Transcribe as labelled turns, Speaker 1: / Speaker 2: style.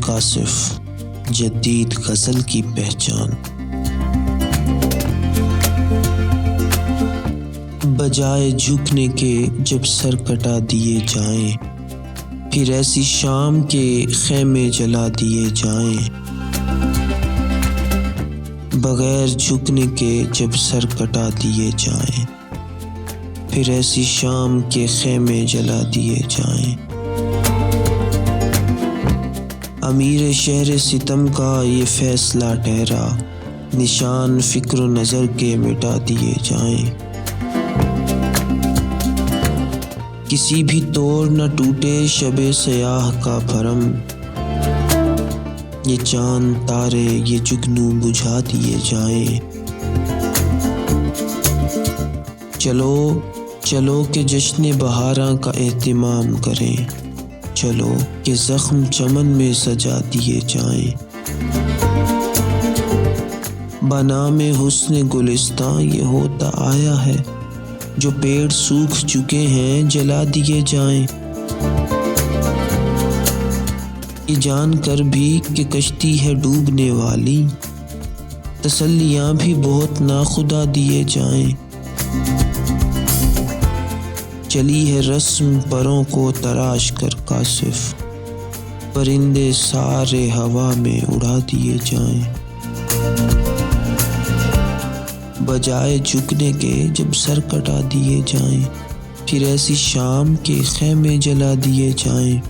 Speaker 1: کاشف، جدید غزل کی پہچان۔ بجائے جھکنے کے جب سر کٹا دیے جائیں، پھر ایسی شام کے خیمے جلا دیے جائیں۔ بغیر جھکنے کے جب سر کٹا دیے جائیں، پھر ایسی شام کے خیمے جلا دیے جائیں۔ امیر شہر ستم کا یہ فیصلہ ٹھہرا، نشان فکر و نظر کے مٹا دیے جائیں۔ کسی بھی توڑ نہ ٹوٹے شب سیاہ کا بھرم، یہ چاند تارے یہ جگنو بجھا دیے جائیں۔ چلو چلو کہ جشن بہاراں کا اہتمام کریں، چلو کہ زخم چمن میں سجا دیے جائیں۔ بنام حسن گلستاں یہ ہوتا آیا ہے، جو پیڑ سوکھ چکے ہیں جلا دیے جائیں۔ یہ جان کر بھی کہ کشتی ہے ڈوبنے والی، تسلیاں بھی بہت ناخدا دیے جائیں۔ چلی ہے رسم پروں کو تراش کر کاشف، پرندے سارے ہوا میں اڑا دیے جائیں۔ بجائے جھکنے کے جب سر کٹا دیے جائیں، پھر ایسی شام کے خیمے جلا دیے جائیں۔